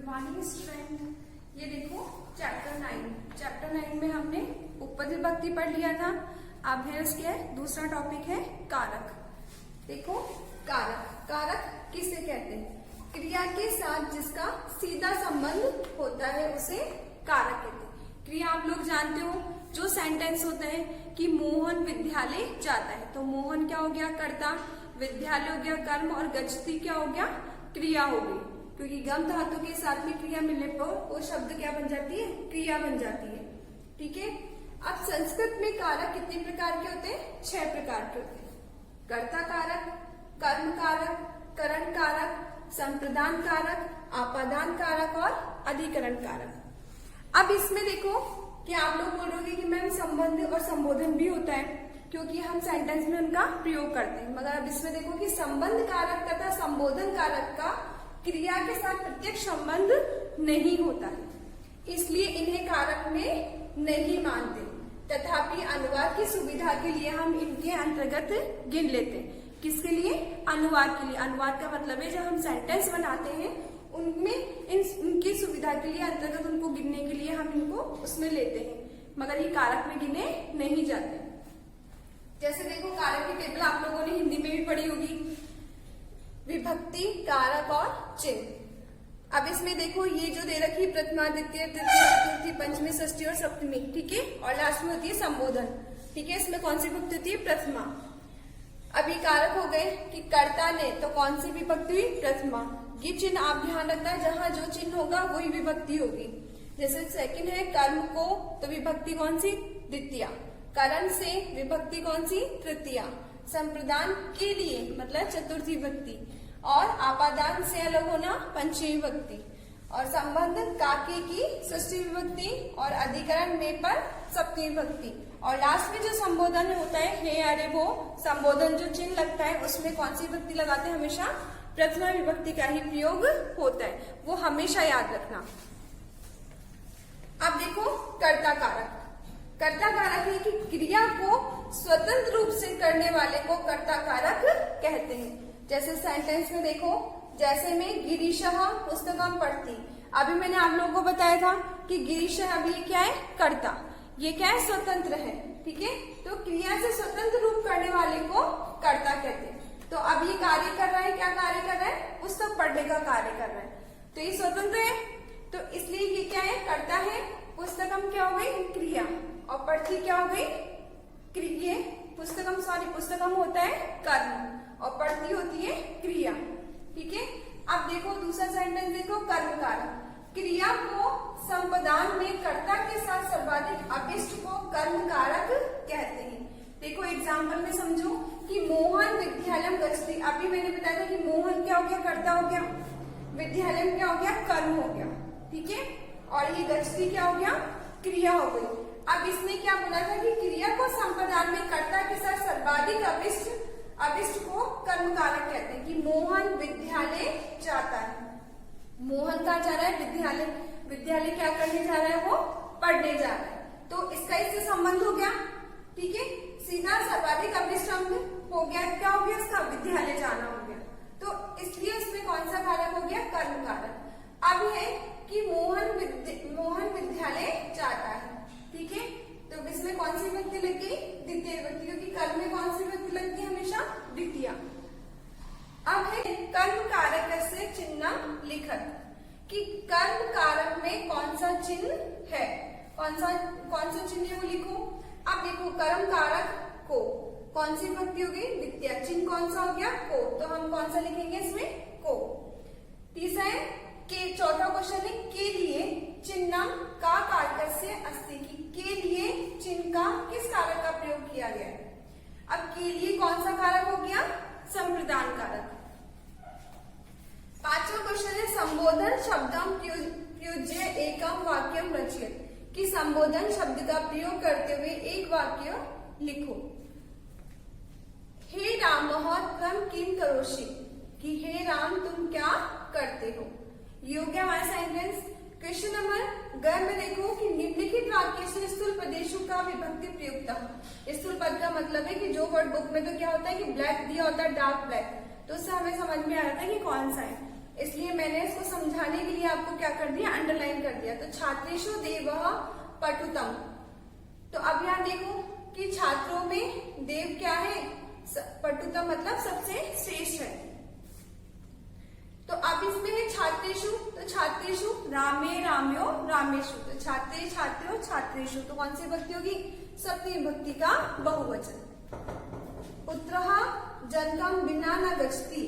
Morning student. ये देखो chapter 9 में हमने उपपद विभक्ति पढ़ लिया था। अब है उसके दूसरा टॉपिक है कारक। देखो कारक किसे कहते हैं? क्रिया के साथ जिसका सीधा संबंध होता है उसे कारक कहते हैं। क्रिया आप लोग जानते हो, जो सेंटेंस होता है कि मोहन विद्यालय जाता है, तो मोहन क्या हो गया? कर्ता, विद्यालय हो गया कर्म, और गच्छति क्या हो गया? क्रिया हो गई। क्योंकि गम धातु के साथ में क्रिया मिलने पर वो शब्द क्या बन जाती है? क्रिया बन जाती है। ठीक है। अब संस्कृत में कारक कितने प्रकार के होते हैं? 6 प्रकार के होते हैं। कर्ता कारक, कर्म कारक, करण कारक, संप्रदान कारक, आपादान कारक और अधिकरण कारक। अब इसमें देखो कि आप लोग बोलोगे कि मैम संबंध और संबोधन भी होता है, क्योंकि हम सेंटेंस में उनका प्रयोग करते हैं। मगर अब इसमें देखो कि संबंध कारक तथा संबोधन कारक का क्रिया के साथ प्रत्यक्ष संबंध नहीं होता है, इसलिए इन्हें कारक में नहीं मानते। तथापि अनुवाद की सुविधा के लिए हम इनके अंतर्गत गिन लेते हैं। किसके लिए? अनुवाद के लिए। अनुवाद का मतलब है जब हम सेंटेंस बनाते हैं उनमें इनकी सुविधा के लिए अंतर्गत उनको गिनने के लिए हम इनको उसमें लेते हैं, मगर ये कारक में गिने नहीं जाते। जैसे देखो कारक की टेबल आप लोगों ने हिंदी में भी पढ़ी होगी, विभक्ति, कारक और चिन्ह। अब इसमें देखो ये जो दे रखी प्रथमा, द्वितीय, तृतीय, चतुर्थी, पंचमी, षष्ठी और सप्तमी, ठीक है, और लास्ट में होती है संबोधन। ठीक है, इसमें कौन सी विभक्ति होती है? प्रथमा। अभी कारक हो गए कि कर्ता ने, तो कौन सी विभक्ति हुई? प्रथमा। ये चिन्ह आप ध्यान रखना, जहां जो चिन्ह होगा वही विभक्ति होगी। जैसे सेकंड है कर्म को, तो विभक्ति कौन सी? द्वितीय। करण से विभक्ति कौन सी? तृतीय। संप्रदान के लिए मतलब चतुर्थी विभक्ति, और आपादान से अलग होना पंचमी विभक्ति, और संबंध काके की षष्ठी विभक्ति, और अधिकरण में पर सप्तमी विभक्ति, और लास्ट में जो संबोधन होता है हे अरे वो, संबोधन जो चिन्ह लगता है उसमें कौन सी विभक्ति लगाते हैं? हमेशा प्रथमा विभक्ति का ही प्रयोग होता है, वो हमेशा याद रखना। अब देखो कर्ता कारक। कर्ता कारक है कि क्रिया को स्वतंत्र रूप से करने वाले को कर्ता कारक कहते हैं। जैसे सेंटेंस में देखो, जैसे में गिरीशः पुस्तकम पढ़ती। अभी मैंने आप लोगों को बताया था कि गिरीशः अभी क्या है? कर्ता। ये क्या है? स्वतंत्र है। ठीक है, तो क्रिया से स्वतंत्र रूप करने वाले को कर्ता कहते हैं। तो अब ये कार्य कर रहा है, क्या कार्य कर रहा है? पुस्तक पढ़ने का कार्य कर रहा है, तो ये स्वतंत्र है, तो इसलिए ये क्या है? कर्ता है। पुस्तकम क्या हो गई? क्रिया, और पढ़ती क्या हो गई? क्रिया। पुस्तकम होता है कर्म, और पढ़ती होती है क्रिया। ठीक है, अब देखो दूसरा सेंटेंस देखो, कर्म कारक। क्रिया को संपदान में कर्ता के साथ सर्वाधिक अभिष्ट को कर्म कारक कहते हैं। देखो एग्जाम्पल में समझो कि मोहन विद्यालय गच्छति। अभी मैंने बताया था कि मोहन क्या हो गया? कर्ता हो गया, विद्यालय क्या हो गया? कर्म हो गया। ठीक है, और ये गच्छति क्या हो गया? क्रिया हो गई। अब इसने क्या बोला था कि क्रिया को संपदान में कर्ता के साथ सर्वाधिक अभिष्ट को कर्म कारक कहते हैं। कि मोहन विद्यालय जाता है, मोहन कहाँ जा रहा है? विद्यालय क्या करने जा रहा है? वो पढ़ने जा रहा है, तो इसका इससे संबंध हो गया। ठीक है, सीधा सर्वाधिक अभिष्ट हो गया, क्या हो गया? इसका विद्यालय जाना हो गया, तो इसलिए इसमें कौन सा कारक हो गया? कर्म कारक। अब है कि मोहन विद्यालय जाता है। ठीक है, तो इसमें कौन सी विभक्ति लग गई? द्वितीय विभक्ति, क्योंकि कर्म में कौन सी विभक्ति लगती है? हमेशा द्वितीय। अब है कर्म कारक से चिन्ह लिखत, कि कर्म कारक में कौन सा चिन्ह है? कौन सा चिन्ह है वो लिखो। अब देखो कर्म कारक को कौन सी विभक्ति हो गई? द्वितीय। चिन्ह कौन सा हो गया? को, तो हम कौन सा लिखेंगे इसमें? को। तीसरा है के, चौथा क्वेश्चन है के लिए चिन्ह का कारक से अस्ति, की के लिए चिन्ह का किस कारक का प्रयोग किया गया है? अब के लिए कौन सा कारक हो गया? संप्रदान कारक। पांचवा क्वेश्चन है संबोधन शब्दम प्रयुज्य एकम वाक्यम रचयत, कि संबोधन शब्द का प्रयोग करते हुए एक वाक्य लिखो। हे राम त्वम किम करोषि, कि हे राम तुम क्या करते हो? ये हो गया हमारा सेंटेंस। क्वेश्चन नंबर ग में देखो कि निम्नलिखित वाक्य से स्थूल पदेशों का विभक्ति प्रयुक्त। स्थूल पद का मतलब है कि जो वर्ड बुक में तो क्या होता है कि ब्लैक दिया होता है, डार्क ब्लैक, तो उससे हमें समझ में आ रहा था कि कौन सा है। इसलिए मैंने इसको समझाने के लिए आपको क्या कर दिया, अंडरलाइन कर दिया। तो छात्रेषु देवः पठुतम। तो अब यहाँ देखो कि छात्रों में देव क्या है, पठुतम मतलब सबसे श्रेष्ठ है। तो अब इसमें है छात्रेषु, तो छात्रेषु रामे राम्यो रामेषु, तो छात्रे छात्रो छात्रेषु, तो कौन सी विभक्ति होगी, सप्तमी विभक्ति का बहुवचन। पुत्रः जनकम बिना न गच्छति,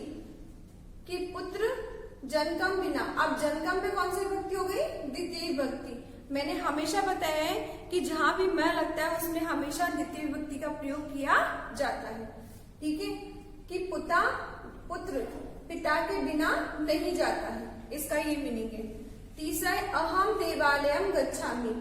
कि पुत्र जनकम बिना, अब जनकम पे कौन सी विभक्ति हो गई, द्वितीय विभक्ति। मैंने हमेशा बताया है कि जहां भी मैं लगता है उसमें हमेशा द्वितीय विभक्ति का प्रयोग किया जाता है। ठीक है, कि पुता पुत्र पिता के बिना नहीं जाता है, इसका ये मीनिंग है। तीसरा है अहम देवालयम गच्छामि,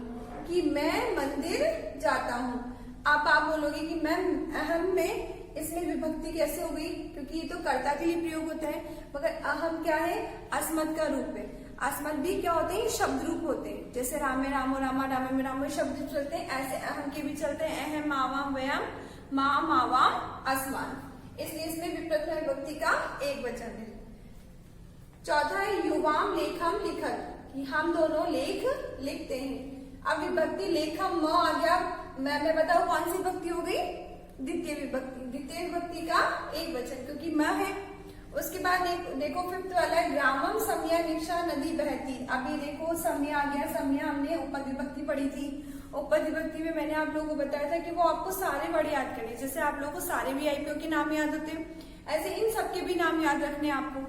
कि मैं मंदिर जाता हूँ। अब आप बोलोगे कि मैम अहम में इसमें विभक्ति कैसे हो गई, क्योंकि ये तो कर्ता के लिए प्रयोग होता है, मगर अहम क्या है, अस्मत् का रूप है। अस्मत् भी क्या होते हैं, शब्द रूप होते हैं। जैसे रामे रामो रामा रामे में रामो शब्द रूप चलते हैं, ऐसे अहम के भी चलते हैं, अहम आवाम वयम माँ मावाम अस्मान, इसलिए इसमें प्रथम विभक्ति का एक वचन है। चौथा है युवाम लेखम लिखत, कि हम दोनों लेख लिखते हैं। अब विभक्ति लेखम म आ गया, मैं बताऊं कौन सी विभक्ति हो गई, द्वितीय विभक्ति। द्वितीय विभक्ति का एक वचन, क्योंकि म है। उसके बाद देखो फिफ्थ वाला है ग्रामम समया निक्षा नदी बहती। अभी देखो समय आ गया, समय हमने उपद विभक्ति पढ़ी थी। उपद विभक्ति में मैंने आप लोगों को बताया था कि वो आपको सारे वर्ड याद करने, जैसे आप लोगों को सारे वीआईपीओ के नाम याद होते हैं, ऐसे इन सबके भी नाम याद रखने आपको।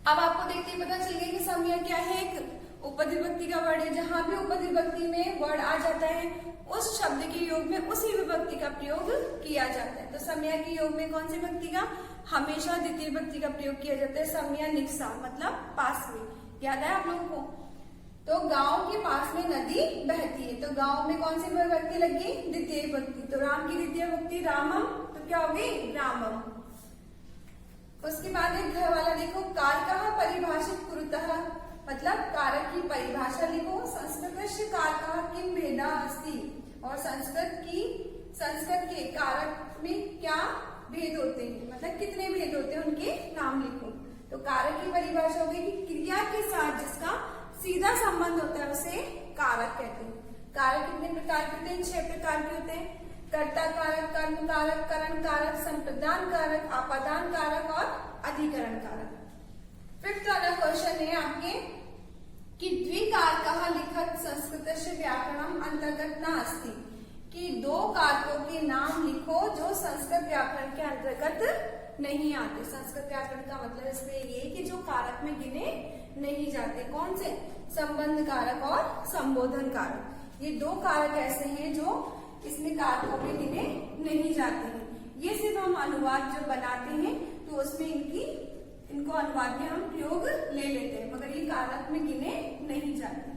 अब आपको देखते ही पता चल गया कि समय क्या है, एक उपद विभक्ति का वर्ड है। जहां भी उपद विभक्ति में वर्ड आ जाता है उस शब्द के योग में उसी विभक्ति का प्रयोग किया जाता है। तो समय के योग में कौन सी विभक्ति का, हमेशा द्वितीय विभक्ति का प्रयोग किया जाता है। समय निक्सा मतलब पास में, याद है आप लोगों को। तो गांव के पास में नदी बहती है, तो गांव में कौन सी विभक्ति लगी, द्वितीय विभक्ति। तो राम की द्वितीय विभक्ति रामम, तो क्या होगी, रामम। उसके बाद एक घर वाला देखो, कारकः परिभाषित कुरुतः, मतलब कारक की परिभाषा लिखो। संस्कृतस्य कारकः किम भेदा अस्ति, और संस्कृत के कारक में क्या भेद होते हैं, मतलब कितने भेद होते हैं उनके नाम लिखो। तो कारक की परिभाषा होगी कि क्रिया के साथ जिसका सीधा संबंध होता है उसे कारक कहते हैं। कारक कितने प्रकार के होते हैं, 6 प्रकार के होते हैं। कर्ता कारक, कर्म कारक, करण कारक, संप्रदान कारक, आपादान कारक और अधिकरण कारक। फिफ्थ वाला क्वेश्चन है आपके कि द्विकारकः लिखत संस्कृतस्य व्याकरणम अंतर्गत न अस्ति, कि 2 कारकों के नाम लिखो जो संस्कृत व्याकरण के अंतर्गत नहीं आते। संस्कृत व्याकरण का मतलब इसमें ये कि जो कारक में गिने नहीं जाते। कौन से, संबंध कारक और संबोधन कारक। ये 2 कारक ऐसे हैं जो इसमें कारकों में गिने नहीं जाते हैं। ये सिर्फ हम अनुवाद जब बनाते हैं तो उसमें इनको अनुवाद में हम प्रयोग ले लेते हैं, मगर ये कारक में गिने नहीं जाते।